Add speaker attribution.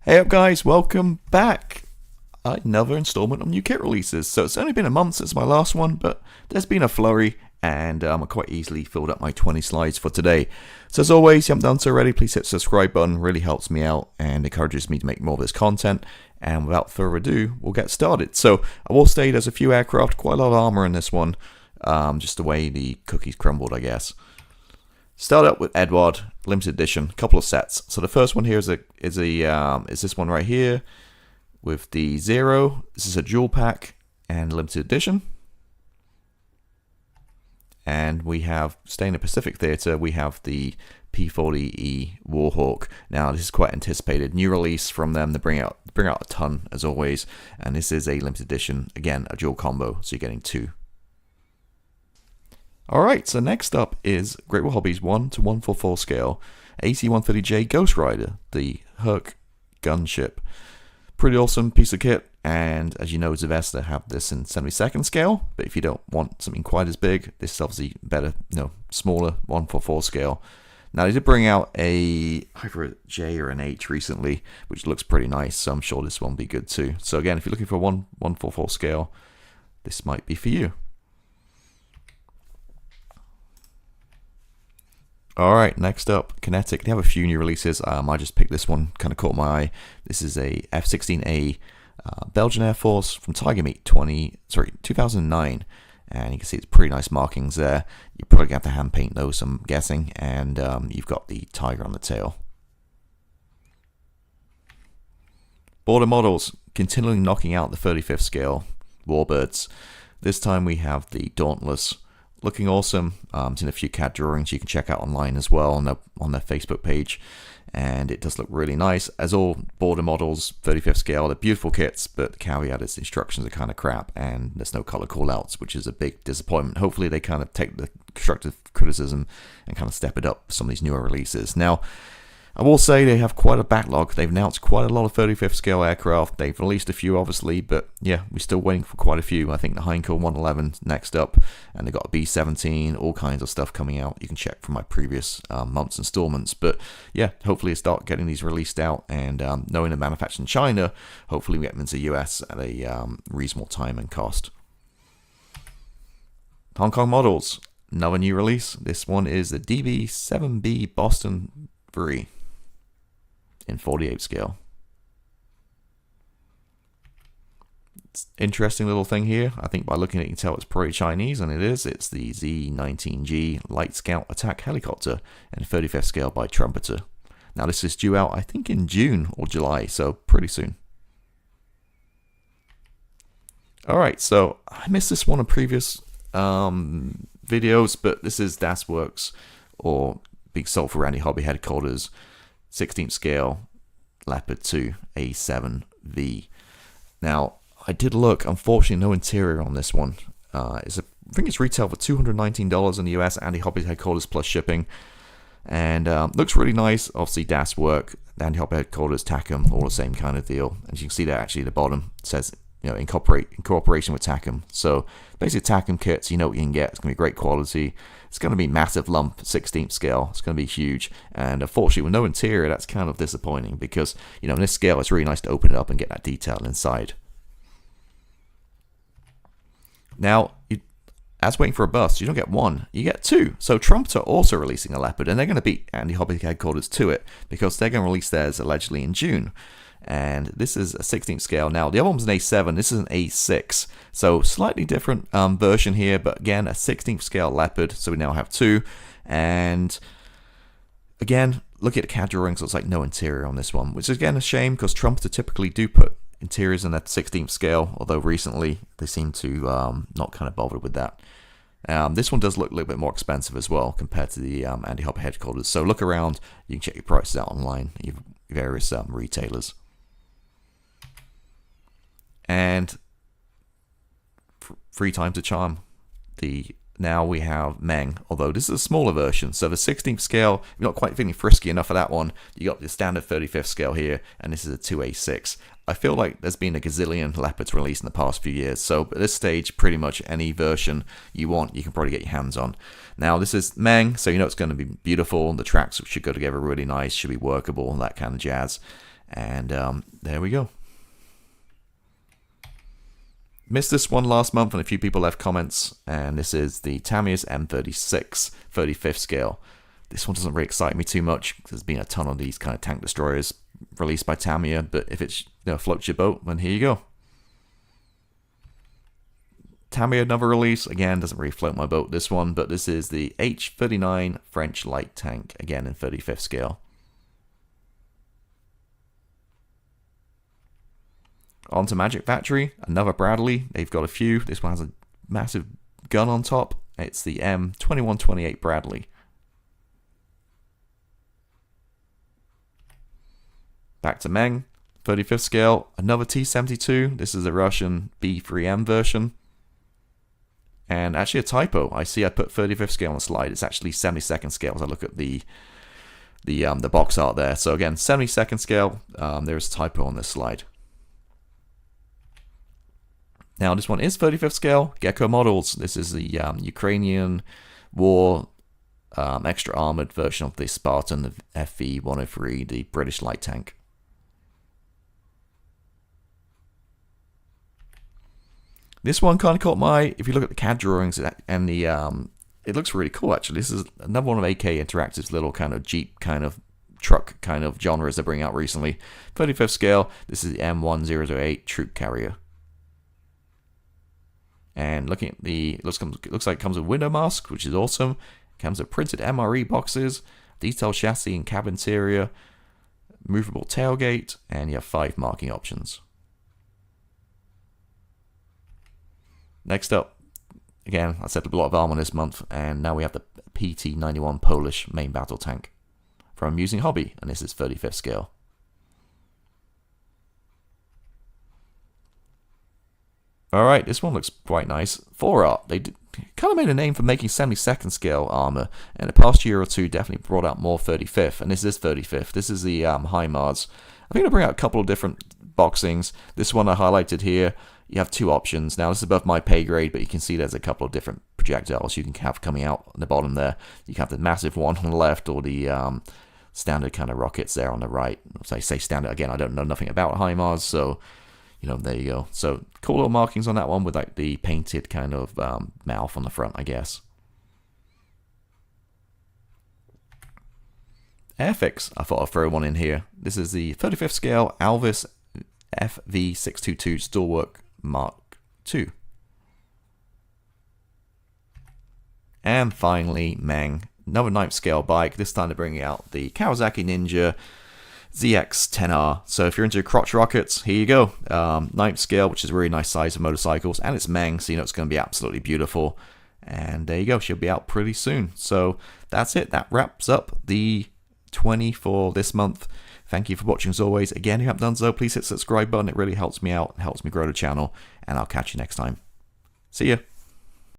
Speaker 1: Hey up guys, welcome back! Another installment of new kit releases. So it's only been a month since my last one, but there's been a flurry and I quite easily filled up my 20 slides for today. So as always, if you haven't done so already, please hit the subscribe button, really helps me out and encourages me to make more of this content. And without further ado, we'll get started. So I will say there's a few aircraft, quite a lot of armor in this one, just the way the cookies crumbled, I guess. Start up with Eduard limited edition, a couple of sets. So the first one here is this one right here with the Zero. This is a dual pack and limited edition. And we have, staying in the Pacific Theater, we have the P40E Warhawk. Now this is quite anticipated, new release from them. They bring out a ton as always, and this is a limited edition, again a dual combo, so you're getting two. Alright, so next up is Great Wall Hobbies 1:144 scale AC-130J Ghostrider, the Herc gunship. Pretty awesome piece of kit, and as you know, Zvezda have this in 72nd scale, but if you don't want something quite as big, this is obviously better, smaller 1:44 scale. Now they did bring out either a J or an H recently, which looks pretty nice, so I'm sure this one will be good too. So again, if you're looking for 1:144 scale, this might be for you. Alright, next up, Kinetic. They have a few new releases. I just picked this one, kind of caught my eye. This is a F-16A Belgian Air Force from Tiger Meet 2009. And you can see it's pretty nice markings there. You're probably going to have to hand paint those, I'm guessing. And you've got the tiger on the tail. Border Models, continually knocking out the 35th scale warbirds. This time we have the Dauntless. Looking awesome. It's in a few CAD drawings you can check out online as well on their Facebook page, and it does look really nice. As all border models, 35th scale, they're beautiful kits, but the caveat is the instructions are kind of crap and there's no color callouts, which is a big disappointment. Hopefully they kind of take the constructive criticism and kind of step it up for some of these newer releases. Now, I will say they have quite a backlog. They've announced quite a lot of 35th scale aircraft. They've released a few, obviously, but yeah, we're still waiting for quite a few. I think the Heinkel 111 next up, and they've got a B-17, all kinds of stuff coming out. You can check from my previous month's installments. But yeah, hopefully start getting these released out, and knowing they're manufactured in China, hopefully we get them into the US at a reasonable time and cost. Hong Kong Models, another new release. This one is the DB7B Boston 3. In 48 scale. It's an interesting little thing here. I think by looking at it you can tell it's probably Chinese, and it is. It's the Z-19G Light Scout Attack Helicopter in 35th scale by Trumpeter. Now this is due out I think in June or July, so pretty soon. Alright, so I missed this one in previous videos, but this is Das Works, or Big Soul for Randy Hobby Headquarters, 16th scale Leopard 2 A7V. Now, I did look, unfortunately no interior on this one. I think it's retail for $219 in the US, Andy Hobby Headquarters plus shipping. And looks really nice. Obviously Das Work, Andy Hobby Headquarters, TACM, all the same kind of deal. And you can see that actually at the bottom it says, in cooperation with TACM. So basically TACM kits, you know what you can get. It's going to be great quality. It's going to be massive lump, 16th scale. It's going to be huge. And unfortunately, with no interior, that's kind of disappointing because, in this scale, it's really nice to open it up and get that detail inside. Now, as waiting for a bus, you don't get one, you get two. So Trumpeter also releasing a Leopard, and they're going to beat Andy Hobby Headquarters to it because they're going to release theirs allegedly in June. And this is a 16th scale. Now, the other one's an A7, this is an A6. So, slightly different version here, but again, a 16th scale Leopard. So, we now have two. And again, look at the CAD drawings, looks like no interior on this one, which is again a shame because Trumpeter typically do put interiors in that 16th scale, although recently they seem to not kind of bothered with that. This one does look a little bit more expensive as well compared to the Andy Hobby Headquarters. So, look around, you can check your prices out online, various retailers. And free time to charm. Now we have Meng, although this is a smaller version. So the 16th scale, you're not quite feeling frisky enough for that one. You got the standard 35th scale here, and this is a 2A6. I feel like there's been a gazillion Leopards released in the past few years, so at this stage, pretty much any version you want, you can probably get your hands on. Now, this is Meng, so you know it's going to be beautiful. The tracks should go together really nice, should be workable, that kind of jazz. And there we go. Missed this one last month, and a few people left comments. And this is the Tamiya's M36 35th scale. This one doesn't really excite me too much. There's been a ton of these kind of tank destroyers released by Tamiya, but if it floats your boat, then here you go. Tamiya, another release, again, doesn't really float my boat, this one, but this is the H39 French light tank, again in 35th scale. On to Magic Factory, another Bradley. They've got a few. This one has a massive gun on top. It's the M2128 Bradley. Back to Meng, 35th scale, another T72. This is a Russian B3M version. And actually a typo. I see I put 35th scale on the slide. It's actually 72nd scale as I look at the box art there. So again, 72nd scale. There's a typo on this slide. Now this one is 35th scale. Gecko Models. This is the Ukrainian war extra armored version of the Spartan, the FV-103, the British light tank. This one kind of caught my, if you look at the CAD drawings and the, it looks really cool actually. This is another one of AK Interactive's little kind of Jeep kind of truck kind of genres they're bringing out recently. 35th scale, this is the M1008 Troop Carrier. And looking at the, it looks like it comes with window mask, which is awesome. It comes with printed MRE boxes, detailed chassis and cab interior, movable tailgate, and you have 5 marking options. Next up, again, I said a lot of armor this month, and now we have the PT91 Polish main battle tank from Amusing Hobby, and this is 35th scale. Alright, this one looks quite nice. ForeArt, they kind of made a name for making 72nd scale armor, and the past year or two definitely brought out more 35th, and this is 35th. This is the HIMARS. I think they'll bring out a couple of different boxings. This one I highlighted here. You have 2 options. Now this is above my pay grade, but you can see there's a couple of different projectiles you can have coming out on the bottom there. You can have the massive one on the left, or the standard kind of rockets there on the right. So I say standard again, I don't know nothing about HIMARS, so there you go. So cool little markings on that one with like the painted kind of mouth on the front, I guess. Airfix, I thought I'd throw one in here. This is the 35th scale Alvis FV622 Stalwork Mark II. And finally, Meng, another 9th scale bike. This time they're bringing out the Kawasaki Ninja ZX-10R. So if you're into crotch rockets, here you go. 9th scale, which is a really nice size of motorcycles, and it's Meng, so you know it's going to be absolutely beautiful. And there you go, she'll be out pretty soon. So that's it. That wraps up the 20 for this month. Thank you for watching as always. Again, if you haven't done so, please hit the subscribe button. It really helps me out, helps me grow the channel, and I'll catch you next time. See ya.